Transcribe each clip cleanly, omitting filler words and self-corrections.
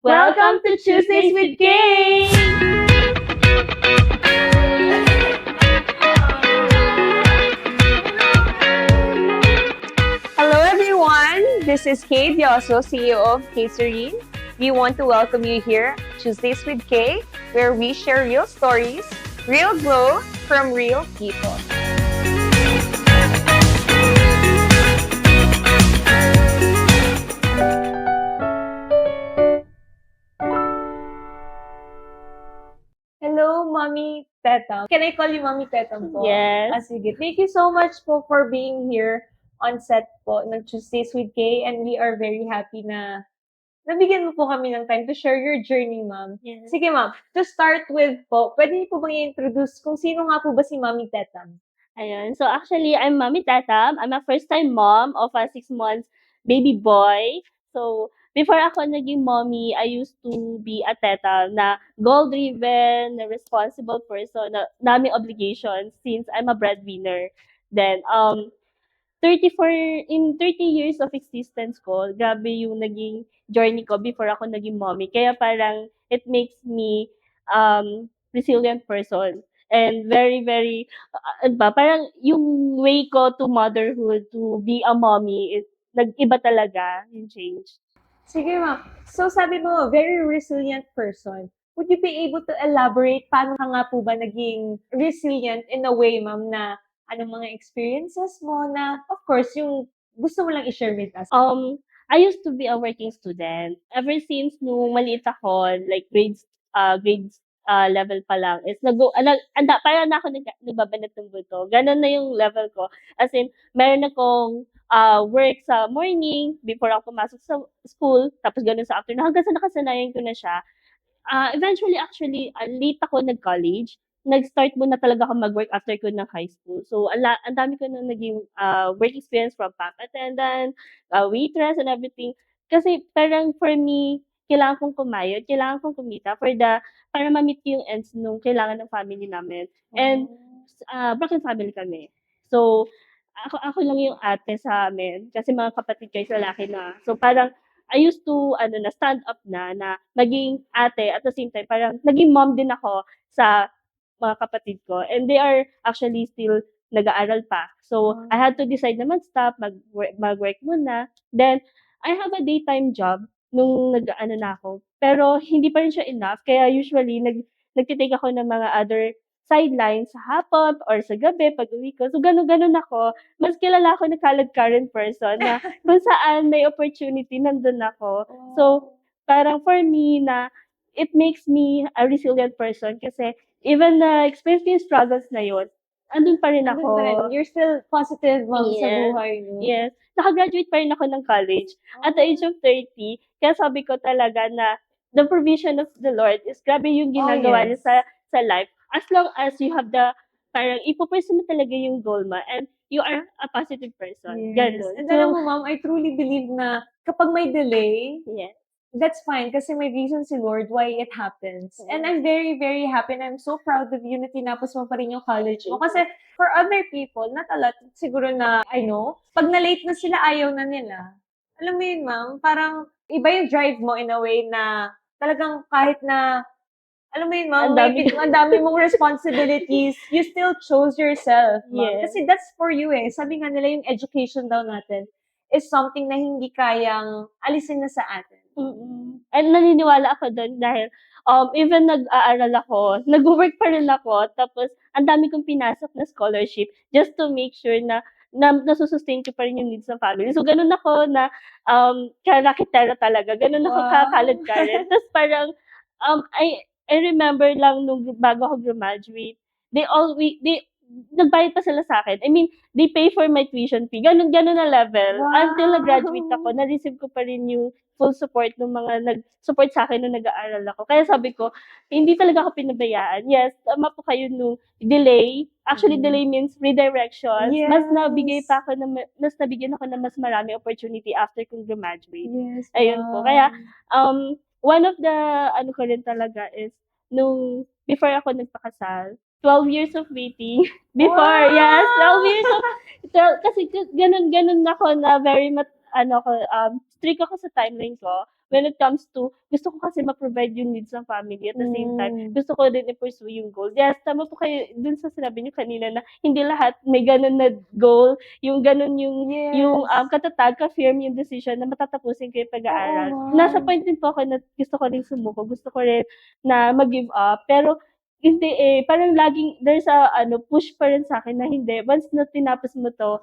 Welcome to Tuesdays with Kay! Hello everyone! This is Kay Dioso, CEO of Kay Serene. We want to welcome you here, Tuesdays with Kay, where we share real stories, real glow from real people. Hello, Mommy Tetam. Can I call you Mommy Tetam po? Yes. Sige. Thank you so much po for being here on set po ng Tuesdays with Kay, and we are very happy na nabigyan mo po kami ng time to share your journey, ma'am. Yes. Sige, ma'am. To start with po, pwede niyo po bang i-introduce kung sino nga po ba si Mommy Tetam? Ayun. So actually, I'm Mommy Tatam. I'm a first-time mom of a 6 months baby boy. So before ako naging mommy, I used to be a teta na goal-driven, na responsible person, na daming obligations since I'm a breadwinner. Then 34 in 30 years of existence ko, grabe yung naging journey ko before ako naging mommy. Kaya parang it makes me resilient person and very very ano ba, parang yung way ko to motherhood, to be a mommy is nag-iba talaga yung change. Sige, ma'am. So, sabi mo, very resilient person. Would you be able to elaborate paano ka nga po ba naging resilient in a way, ma'am, na anong mga experiences mo na, of course, yung gusto mo lang i-share with us? I used to be a working student. Ever since nung maliit ako, like grades level pa lang, is parang na ako nagbabanat ng buto. Ganun na yung level ko. As in, meron akong work sa morning before ako pumasok sa school, tapos ganun sa afternoon, hanggang sa nakasanayan ko na siya. Eventually, actually, late ako nag-college. Nag-start muna talaga ako mag-work after ko ng high school. So, ang dami ko na naging work experience from pump attendant, waitress, and everything. Kasi parang for me, kailangan kong kumayod, kailangan kong kumita para ma-meet ko yung ends nung kailangan ng family namin. And broken family kami. So, ako lang yung ate sa amin kasi mga kapatid ko is lalaki na. So, parang I used to stand up na maging ate at the same time parang naging mom din ako sa mga kapatid ko, and they are actually still nag-aaral pa. So I had to decide na mag-stop, mag-work muna. Then I have a daytime job nung na ako. Pero hindi pa rin siya enough kaya usually nagte-take ako ng mga other sidelines sa hapon or sa gabi pag-uwi ko. So gano'n-gano'n ako. Mas kilala ako na kalad-current person na kung saan may opportunity, nandun ako. So, parang for me na it makes me a resilient person kasi even na experience ko yung struggles na yun, andun pa rin Andun pa rin. ako. You're still positive, ma'am, sa Yes. buhay, no? Yes. Naka-graduate pa rin ako ng college at the age of 30. Kaya sabi ko talaga na the provision of the Lord is grabe yung ginagawa niya yes. sa life. As long as you have parang ipupursue mo talaga yung goal mo and you are a positive person. Yes. Ganun. And alam mo, ma'am, I truly believe na kapag may delay, yes. that's fine kasi may reason si Lord why it happens. And I'm very, very happy and I'm so proud of you na tinapos mo pa rin yung college mo. Kasi for other people, not a lot, siguro na, I know, pag na-late na sila, ayaw na nila. Alam mo yun, ma'am, parang iba yung drive mo in a way na talagang kahit na, alam mo yun, ma'am, ang dami mong responsibilities, you still chose yourself, ma'am. Yes. Kasi that's for you eh. Sabi nga nila yung education daw natin is something na hindi kayang alisin na sa atin. And naniniwala ako doon dahil even nag-aaral ako, nag-work pa rin ako, tapos ang dami kong pinasok na scholarship just to make sure na nasusustain ko pa rin yung needs ng family. So, ganun ako na karakitera talaga. Ganun ako Wow. kakalad-kared. Tapos parang I remember lang nung bago ako graduate, they nagbayad pa sila sa akin. I mean, they pay for my tuition fee. Ganun na level. Wow. Until nag-graduate ako, na-receive ko pa rin yung full support ng mga nag-support sa akin nung nag-aaral ako. Kaya sabi ko, hindi talaga ako pinabayaan. Yes, tama po kayo nung delay. Actually, delay means redirection. Yes. Mas nabigyan ako ng mas marami opportunity after kong graduate. Yes, Ayun po. Kaya, one of the, ko rin talaga is, nung, before ako nagpakasal, 12 years of waiting. Before, Wow! yes, 12 years of, kasi ganun ako na very strict ako sa timeline ko. when it comes to gusto ko kasi ma-provide yung needs ng family at the same time, gusto ko din i-pursue yung goal. Yes, tama po kayo dun sa sinabi niyo kanina na hindi lahat may ganun na goal, yung ganun yung Yes. katatag, ka-firm yung decision na matatapusin ko yung pag-aaral. Oo, Nasa ma'am. point din po ako na gusto ko rin sumuko, gusto ko rin na mag-give up, pero hindi parang laging there's a push pa rin sa'kin na hindi, once na tinapos mo 'to,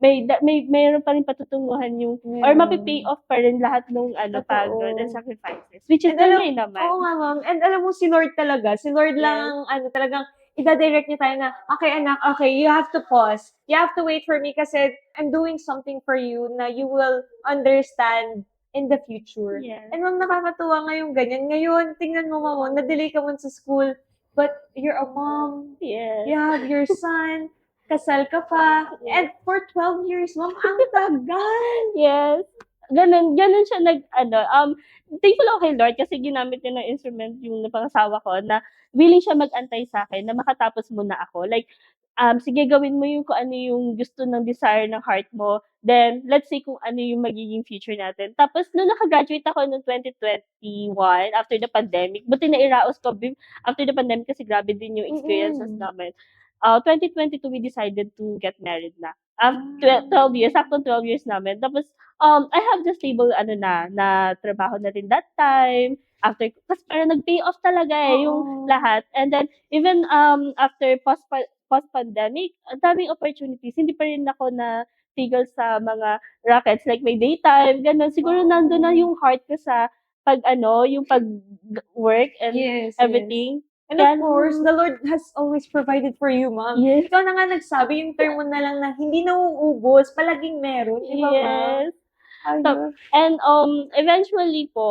mayro'n pa rin patutunguhan yung or mape-pay Meron. off pa rin lahat nung pagod and Totoo. sacrifices, which is And alam ngayon naman. oo nga, ma'am. And alam mo si Lord talaga, si Lord lang Yes. ang talagang ida-direct niya tayo na, "Okay anak, okay, you have to pause. You have to wait for me kasi I'm doing something for you na you will understand in the future." Yes. And ma'am, nakakatuwa nga yung ganyan. Ngayon, tingnan mo, ma'am, na-delay ka man sa school, but you're a mom, Yes. you have your son, kasal ka pa, and for 12 years, ma'am, ang tagal! Yes. Ganun siya thankful ako kay Lord kasi ginamit niya ng instrument yung napangasawa ko na willing siya mag-antay sa'kin na makatapos muna ako. Like, sige gawin mo yung kung ano yung gusto ng desire ng heart mo, then let's see kung ano yung magiging future natin. Tapos nung naka-graduate ako nung 2021 after the pandemic, buti nairaos ko after the pandemic kasi grabe din yung experiences namin. 2022 we decided to get married na. 12 years, saktong 12 years namin. Tapos, I have the stable na trabaho na rin that time. After kasi parang nag-pay off talaga yung Oo. lahat. And then even after post-pandemic, ang daming opportunities. Hindi pa rin ako natigil sa mga rackets like may daytime, gano'n. Siguro nandun na yung heart ko sa yung pag-work and Yes, yes. everything. And of course, the Lord has always provided for you, ma'am. Yes. Ikaw na nga nagsabi, yung term mo na lang na hindi nauubos, palaging meron, di ba, ma'am? Yes. Ayos. And eventually po,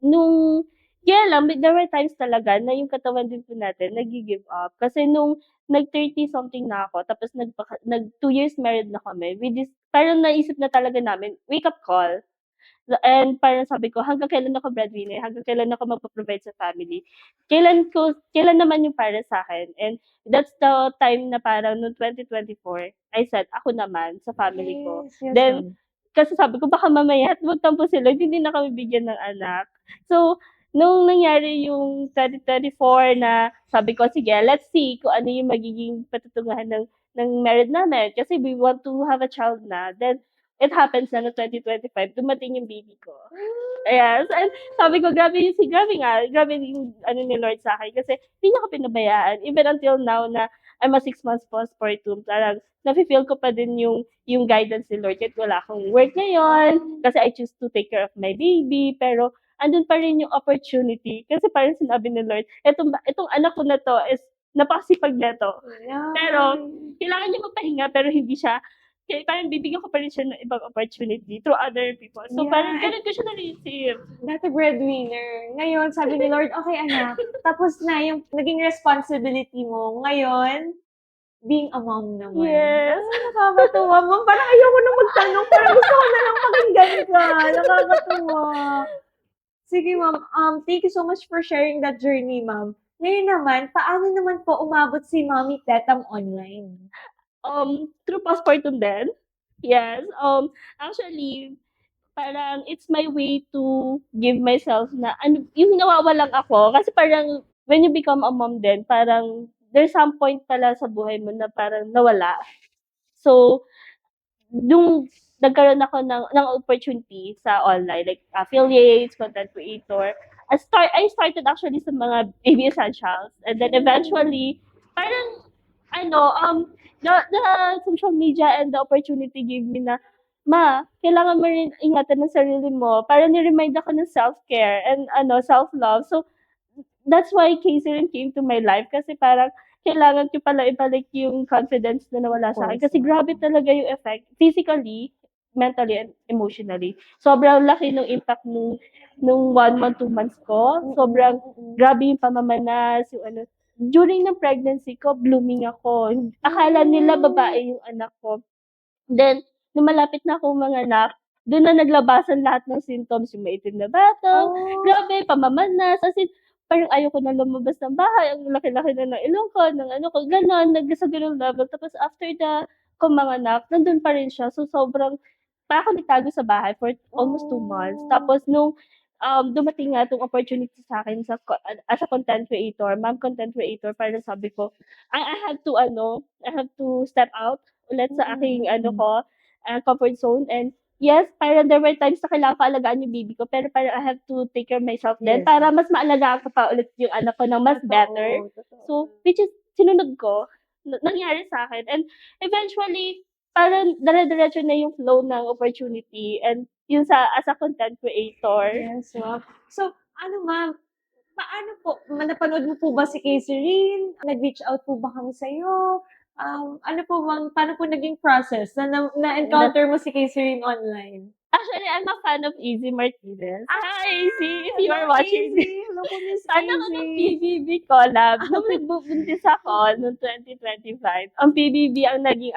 nung kaya lang there were times talaga na yung katawan din po natin nagi-give up. Kasi nung nag-30 something na ako tapos nag 2 years married na kami, parang naisip na talaga namin, wake up call. And parang sabi ko, hanggang kailan ako breadwinner, hanggang kailan ako magpo-provide sa family, kailan naman yung para sa'kin. And that's the time na parang noong 2024, I said, ako naman sa family ko. Yes, yes, Then, ma'am. kasi sabi ko, baka mamaya magtampo sila, hindi na kami bigyan ng anak. So, nung nangyari yung 2024 na sabi ko, sige, let's see kung ano yung magiging patutunguhan ng marriage namin. Kasi we want to have a child na. Then, it happens na no 2025, dumating yung baby ko. Yes, and sabi ko, grabe yung ni Lord sa akin kasi hindi niya ako pinabayaan. Even until now na I'm a 6 months postpartum, parang nafe-feel ko pa din yung guidance ni Lord kahit wala akong work ngayon, kasi I choose to take care of my baby, pero andun pa rin yung opportunity. Kasi parang sinabi ni Lord, itong anak ko na to is napakasipag nito. Pero, kailangan niya magpahinga pero hindi siya kaya parang bibigyan ko pa rin siya ng ibang opportunity through other people. So, parang Yeah, ganun ko siya na-receive. dati breadwinner. Ngayon, sabi ni Lord, okay anak, tapos na yung naging responsibility mo. Ngayon, being a mom naman. Yes. Ay, nakakatuwa, ma'am. Parang ayoko nang magtanong. Parang gusto ko na lang pakinggan ka. Nakakatuwa. Sige, ma'am. Thank you so much for sharing that journey, ma'am. Ngayon naman, paano naman po umabot si Mommy Tetam online? Through postpartum din. Yes. Actually, parang it's my way to give myself na yung nawawalan ako. Kasi parang when you become a mom din, parang there's some point pala sa buhay mo na parang nawala. So, nung nagkaroon ako ng opportunity sa online, like affiliates, content creator, I started actually sa mga baby essentials. And then eventually, parang, the social media and the opportunity gave me na, kailangan mo rin ingatan ng sarili mo. Parang ni-remind ako ng self-care and self-love. So, that's why Casey came to my life kasi parang kailangan ko pala ibalik yung confidence na nawala sa akin. Kasi grabe talaga yung effect, physically, mentally, and emotionally. Sobrang laki ng impact nung 1 month, 2 months ko. Sobrang grabe yung pamamanas, yung During ng pregnancy ko, blooming ako. Akala nila babae yung anak ko. Then, nung malapit na akong manganak, dun na naglabasan lahat ng symptoms, yung maitim na batok, grabe, pamamanas, as in, parang ayoko na lumabas ng bahay, ang laki-laki na ng ilong ko, ng ko, gano'n, sa gano'ng level. Tapos after ko manganak, nandun pa rin siya. So, sobrang, pa ako nagtago sa bahay for almost 2 months. Tapos, nung dumating nga 'tong opportunity sa'kin as a content creator, mom content creator, parang sabi ko, I have to I have to step out ulit sa aking Mm. comfort zone. And yes, parang there were times na kailangan ko alagaan yung baby ko, pero parang I have to take care of myself din Yes. para mas maalagaan ko pa ulit yung anak ko ng mas better. Totoo. So, which is sinunod ko, nangyari sa'kin, and eventually parang dire-diretso na yung flow ng opportunity, and yun as a content creator. Yes, wow. So, ano ma'am, paano po, napanood mo po ba si Kayserine? Nag-reach out po ba kami sa'yo? Ano po bang, paano po naging process na-encounter mo si Kayserine online? Actually, I'm a fan of Easy Martinez. Hi, Easy, if you are Hello, watching this. Easy. Hello po, Miss Fan ako ng Easy. PBB collab. Nung nagbubuntis ako, noong 2025, ang PBB ang naging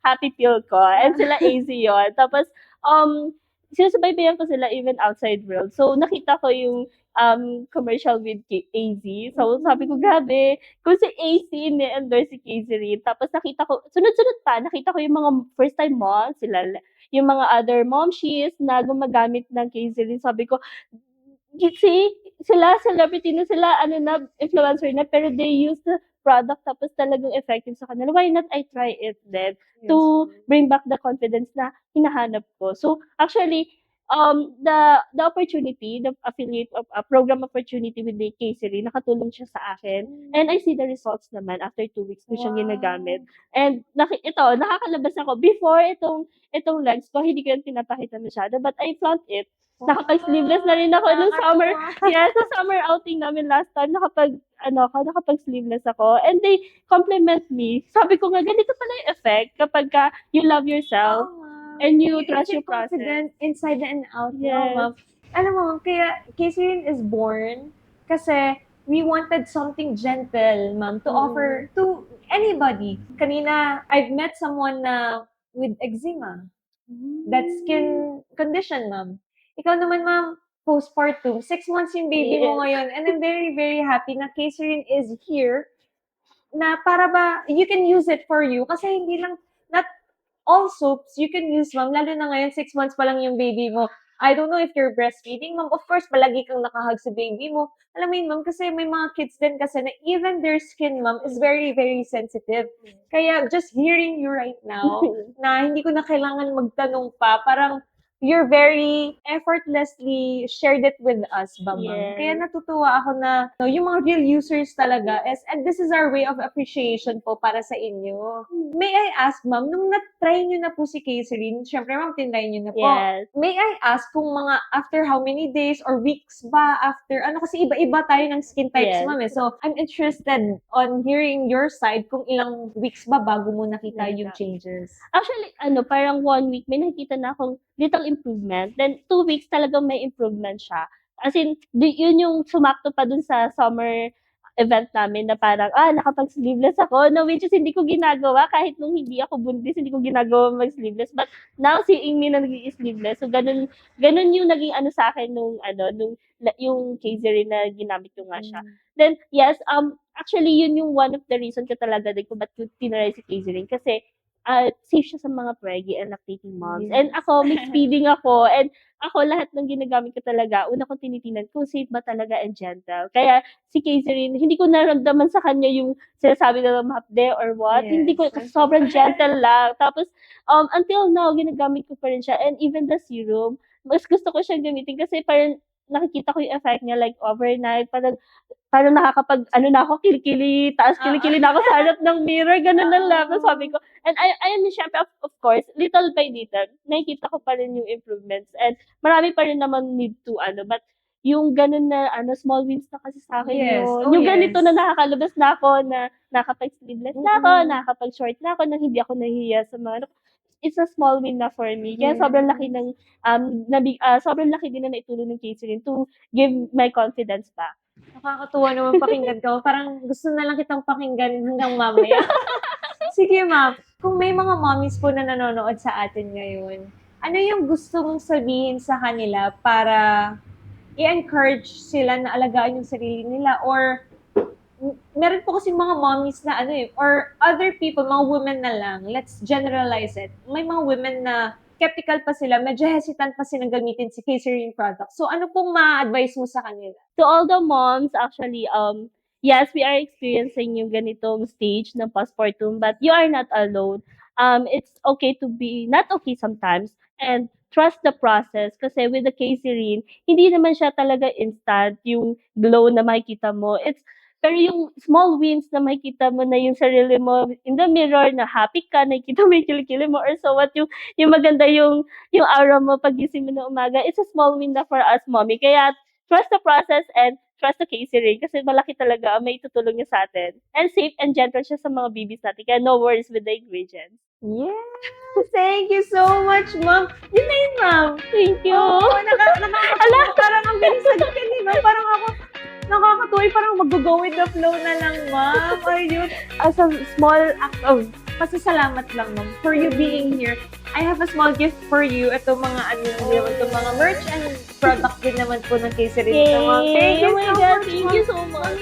happy pill ko. And sila AZ yun. Tapos, sinusubaybayan ko sila even outside world. So, nakita ko yung commercial with AZ. So, sabi ko, grabe, kung si AZ ni-endorse si Kayserine. Tapos, nakita ko, sunod-sunod pa, nakita ko yung mga first-time moms, sila, yung mga other momshies na gumagamit ng Kayserine. Sabi ko, see, sila, celebrity na sila, influencer na, pero they use the product tapos talagang effective sa kanila. Why not I try it then to bring back the confidence na hinahanap ko? So, actually, the opportunity, the affiliate of program opportunity with the Kayserine, nakatulong siya sa akin. And I see the results naman after 2 weeks ko siyang ginagamit. And nakakalabas ako. Before itong legs ko, hindi ko yung pinapakita masyado, but I flaunt it. Nakapag-sleeveless na rin ako nung summer. Yes, sa summer outing namin last time, nakapag-sleeveless ako. And they compliment me. Sabi ko nga, ganito pala yung effect kapag you love yourself and you trust your process. Confident inside and out. Yes. Ma'am. Alam mo, kaya Kayserine is born kasi we wanted something gentle, ma'am, to offer to anybody. Kanina, I've met someone na with eczema. That skin condition, ma'am. Ikaw naman, ma'am, postpartum. 6 months yung baby mo ngayon. And I'm very, very happy na Kayserine is here na para ba, you can use it for you. Kasi hindi lang, not all soaps you can use, ma'am. Lalo na ngayon, 6 months pa lang yung baby mo. I don't know if you're breastfeeding, ma'am. Of course, palagi kang nakahug sa baby mo. Alam mo yun, ma'am, kasi may mga kids din kasi na even their skin, ma'am, is very, very sensitive. Kaya just hearing you right now, na hindi ko na kailangan magtanong pa, parang you're very effortlessly shared it with us ba, ma'am? Yes. Kaya natutuwa ako na yung mga real users talaga and this is our way of appreciation po para sa inyo. May I ask, ma'am, nung na-try nyo na po si Kayserine, syempre, ma'am, tinry nyo na po. Yes. May I ask kung mga after how many days or weeks ba after, kasi iba-iba tayo ng skin types, Yes. ma'am. So, I'm interested on hearing your side kung ilang weeks ba bago mo nakita yung changes. Actually, parang 1 week, may nakikita na akong little improvement. Then, 2 weeks talagang may improvement siya. As in, yun yung sumakto pa dun sa summer event namin na parang, nakapag-sleeveless ako. No, which is hindi ko ginagawa kahit nung hindi ako buntis, hindi ko ginagawa mag-sleeveless. But now, seeing me na nag-sleeveless, so ganun yung naging sa akin yung Kayserine na ginamit ko nga siya. Then, yes, actually, yun yung one of the reason ko talaga din kung ba't ko tinry si Kayserine. Kasi, safe siya sa mga preggy and lactating moms. Yes. And ako, mixed feeding ako. And ako, lahat ng ginagamit ko talaga, una kong tinitingnan kung safe ba talaga and gentle. Kaya si Kayserine, hindi ko naramdaman sa kanya yung sinasabi na mahapde or what. Yes. Hindi ko, kasi sobrang gentle lang. Tapos, until now, ginagamit ko pa rin siya. And even the serum, mas gusto ko siyang gamitin kasi parang nakikita ko yung effect niya like overnight. Parang nakakapag, na ako, kilikili, taas kilikili na ako sa harap ng mirror, ganun na lang. Sabi ko, and I am syempre, of course, little by little, nakikita ko pa rin yung improvements. And marami pa rin naman need to, but yung ganun na, small wins na kasi sa akin Yes. yun. Oh, Yung yes. ganito na nakakalabas na ako, na nakapag-sleeveless na ako, nakapag-short na ako, na hindi ako nahihiya sa mga, it's a small win na for me. Kaya sobrang laki ng, sobrang laki din na naitulong ng Kayserine to give my confidence back. Nakakatuwa naman pakinggan ka. Parang gusto na lang kitang pakinggan hanggang mamaya. Sige, ma'am. Kung may mga mommies po na nanonood sa atin ngayon, ano yung gusto mong sabihin sa kanila para i-encourage sila na alagaan yung sarili nila? Or meron po kasi mga mommies na or other people, mga women na lang, let's generalize it. May mga women na skeptical pa sila, medyo hesitant pa silang gamitin si K-Serene product. So, ano pong ma-advise mo sa kanila? To all the moms, actually, yes, we are experiencing yung ganitong stage ng postpartum, but you are not alone. It's okay to be not okay sometimes, and trust the process. Kasi with the K-Serene, hindi naman siya talaga instant, yung glow na makikita mo. Pero yung small wins na makikita mo na yung sarili mo in the mirror, na happy ka, nakikita mo yung kilikili mo, or so what, yung maganda yung aura mo pagising mo ng umaga, it's a small win na for us, mommy. Kaya trust the process and trust the K-Serene kasi malaki talaga ang may tutulong niya sa atin. And safe and gentle siya sa mga babies natin. Kaya no worries with the ingredients. Yes! Thank you so much, ma'am. Yun na yun, ma'am. Thank you. Oo, nakakatawa. Parang ang bilis sagutin, di ba? Parang ako, nakakatuwa. Parang mag-go with the flow na lang, ma'am. Ayun. As a small act of pasasalamat lang, ma'am, for you being here. I have a small gift for you. Ito mga ito mga merch and product din naman po ng K-Serene. Yay! So, ma'am, thank you Oh my so God, much, thank ma'am. you so much.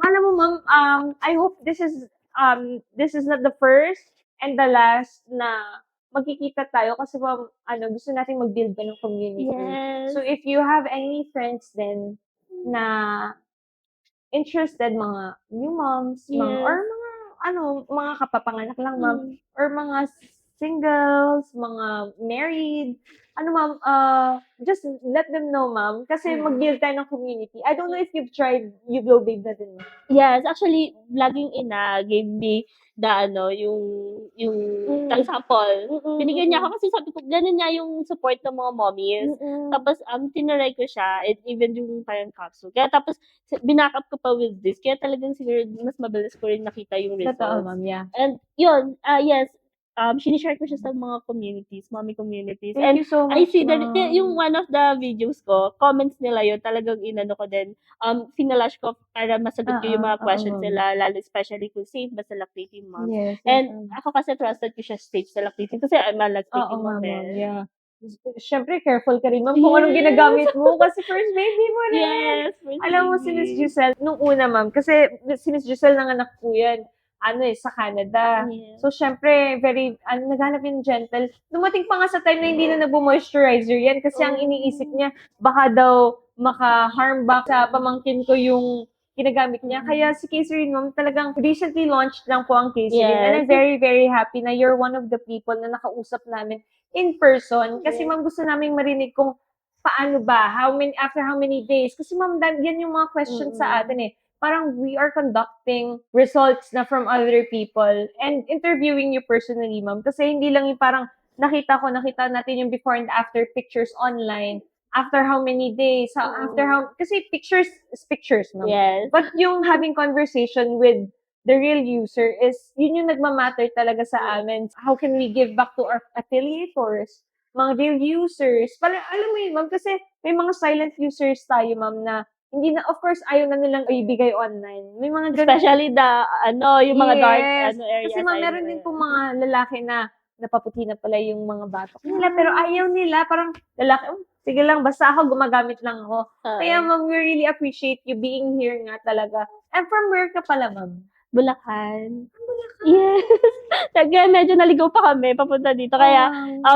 Alam mo, ma'am, I hope this is not the first and the last na magkikita tayo kasi ma'am, gusto nating mag-build ba ng community. Yes. So if you have any friends then na interested, mga new moms, mga, Yes. or mga kapapanganak lang, ma'am, Mm. or mga singles, mga married, ma'am, just let them know, ma'am, kasi mag-build tayo ng community. I don't know if you've tried YouGlow Babe na din, ma'am. Yes, actually, laging ina gave me the yung example. Binigyan niya ako kasi sabi ko, ganun nga yung support ng mga mommies. Tapos, tinry ko siya, and even yung parang capsule. Kaya tapos, binack-up ko pa with this. Kaya talagang siguro, mas mabilis ko rin nakita yung Totoo, results. ma'am, yeah. And, yun, yes, sinishare ko siya sa mga communities, mommy communities. Thank And you so I much, see that, ma'am. yung one of the videos ko, comments nila yun, talagang inano ko din, finalash ko para masagot ko yung mga questions ma'am. nila, lalo especially kung safe ba sa lactating mom. Yes. And ako kasi trusted ko siya safe sa lactating kasi I'm a Oo lactating nga, mom. ma'am, yeah. Siyempre, careful ka rin, ma'am, kung anong ginagamit mo kasi first baby mo rin. Yes, first Alam mo, si Miss baby. Giselle, nung una, ma'am, kasi si Miss Giselle nanganak po yan, sa Canada. Yes. So, syempre, naghanap yung gentle. Dumating pa nga sa time na hindi na nag-moisturizer yan kasi ang iniisip niya, baka daw maka-harm back sa pamangkin ko yung ginagamit niya. Kaya si K-Serene, ma'am, talagang recently launched lang po ang K-Serene. And I'm Yes. very, very happy na you're one of the people na nakausap namin in person. Kasi, ma'am, gusto namin marinig kung paano ba, after how many days. Kasi, ma'am, yan yung mga questions sa atin eh. Parang we are conducting results na from other people and interviewing you personally, ma'am. Kasi hindi lang yung parang nakita natin yung before and after pictures online. After how many days, kasi pictures is pictures, ma'am. Yes. But yung having conversation with the real user yun yung nagmamatter talaga sa amin. How can we give back to our affiliators, mga real users? Alam mo yun, ma'am, kasi may mga silent users tayo, ma'am, na hindi na, of course, ayaw na nilang ibigay online. May mga ganun. Especially yung mga dark Yes. areas. Kasi ma'am, meron din po mga lalaki na napaputi na pala yung mga batok nila, pero ayaw nila, parang lalaki, sige lang, basta ako, gumagamit lang ako. Kaya ma'am, we really appreciate you being here nga talaga. And from where ka pala, ma'am? Bulacan. Yes. Kaya medyo naligaw pa kami papunta dito. Kaya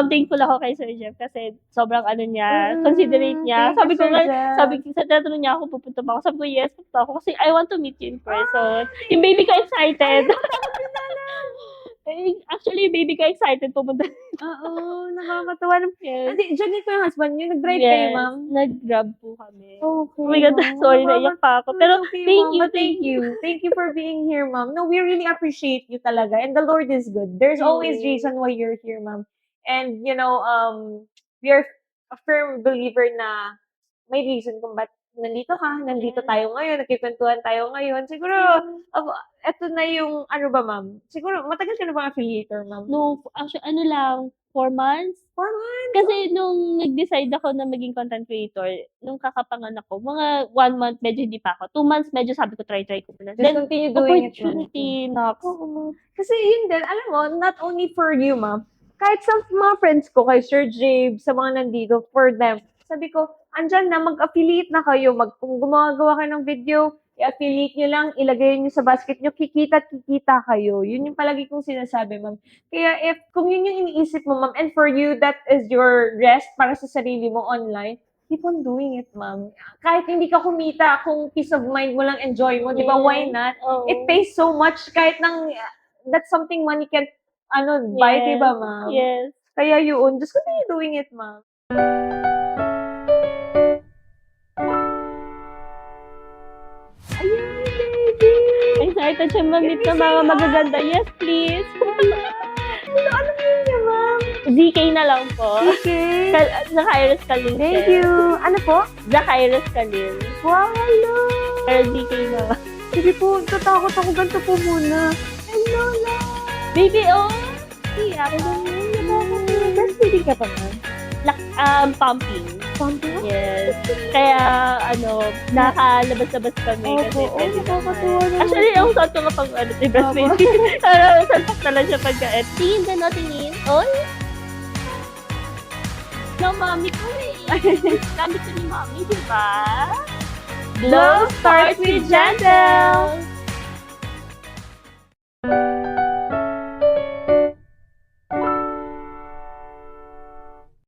thankful ako kay Sir Jeff kasi sobrang niya, considerate niya. Thank you, Sabi ko Sir Jeff. sa tatanong niya ako, pupunta ba ako? Sabi ko, yes, pupunta ako kasi I want to meet you in person. Yung baby ko excited. Actually, yung baby ko excited pupunta. Oo, nakakatawa. Yes. Diyan ko yung husband niyo. Nag-drive kayo, ma'am? Nag-grab po kami. Okay. Oh my God, sorry, naiyak pa ako. Pero okay, thank ma'am, you, but thank you. Thank you for being here, ma'am. No, we really appreciate you talaga. And the Lord is good. There's always reason why you're here, ma'am. And, we are a firm believer na may reason kung ba't nandito tayo ngayon, nagkikwentuhan tayo ngayon. Siguro, eto na yung, ma'am? Siguro, matagal ka na bang affiliator, ma'am? No, actually, 4 months. 4 months? Kasi nung nag-decide ako na maging content creator, nung kakapanganak ko, mga 1 month medyo hindi pa ako. 2 months medyo sabi ko try ko muna. Just continue doing it, ma'am. Opportunity knocks. Kasi yun din, alam mo, not only for you, ma'am, kahit sa mga friends ko, kay Sir Jabe, sa mga nandito, for them, sabi ko, andyan na, mag-affiliate na kayo, kung gumagawa kayo ng video, i-affiliate nyo lang, ilagay nyo sa basket nyo, kikita at kikita kayo. Yun yung palagi kong sinasabi, ma'am. Kaya kung yun yung iniisip mo, ma'am, and for you, that is your rest para sa sarili mo online, keep on doing it, ma'am. Kahit hindi ka kumita, kung peace of mind mo lang, enjoy mo, di ba? Why not? Oo. It pays so much kahit that's something money can buy, di ba, ma'am? Yes. Kaya yun, just continue doing it, ma'am. Ayan, baby! Excited siya mamit ng mga magaganda. Yes, please. Ano yun niya, ma'am? ZK na lang po. Okay. Zakairos Kalin. Thank you. Ano po? Zakairos Kalin. Wow, hello! Pero ZK na lang. Sige po, tatakot ako. Ganito po muna. Hello, love! Baby, oh! Ako din. Breastfeeding ka pa, ma'am? Pumping. Pumping? Yes. Kaya, nakalabas-labas kami kasi Opo, pwede nakakatuwa naman. naman. Actually, ang suot ko kapag breastfeeding. Salpak na lang siya pagka-et. Tingin ka no, tingin. Oy! No, mami ko eh. Gamit ko ni mami, di ba? Glow starts with gentle.